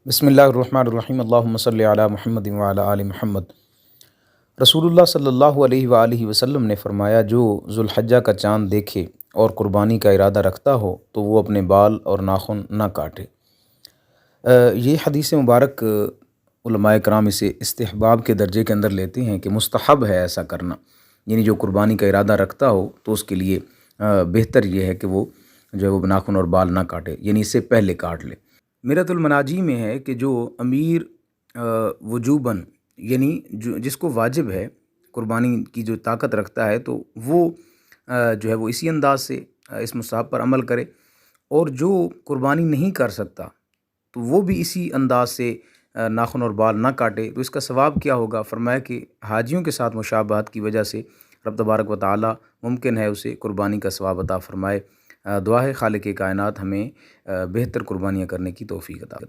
بسم اللہ الرحمن الرحیم اللہم صلی علی محمد وعلی آل محمد۔ رسول اللہ صلی اللہ علیہ وآلہ وسلم نے فرمایا، جو ذوالحجہ کا چاند دیکھے اور قربانی کا ارادہ رکھتا ہو تو وہ اپنے بال اور ناخن نہ کاٹے۔ یہ حدیث مبارک علماء کرام اسے استحباب کے درجے کے اندر لیتے ہیں کہ مستحب ہے ایسا کرنا، یعنی جو قربانی کا ارادہ رکھتا ہو تو اس کے لیے بہتر یہ ہے کہ وہ جو ہے وہ ناخن اور بال نہ کاٹے، یعنی اس سے پہلے کاٹ لے۔ میرۃ المناجی میں ہے کہ جو امیر وجوباً، یعنی جس کو واجب ہے قربانی کی جو طاقت رکھتا ہے، تو وہ جو ہے وہ اسی انداز سے اس مستحب پر عمل کرے، اور جو قربانی نہیں کر سکتا تو وہ بھی اسی انداز سے ناخن اور بال نہ کاٹے۔ تو اس کا ثواب کیا ہوگا؟ فرمایا کہ حاجیوں کے ساتھ مشابہت کی وجہ سے رب تبارک و تعالی ممکن ہے اسے قربانی کا ثواب عطا فرمائے۔ دعا ہے خالق کائنات ہمیں بہتر قربانیاں کرنے کی توفیق عطا فرمائے۔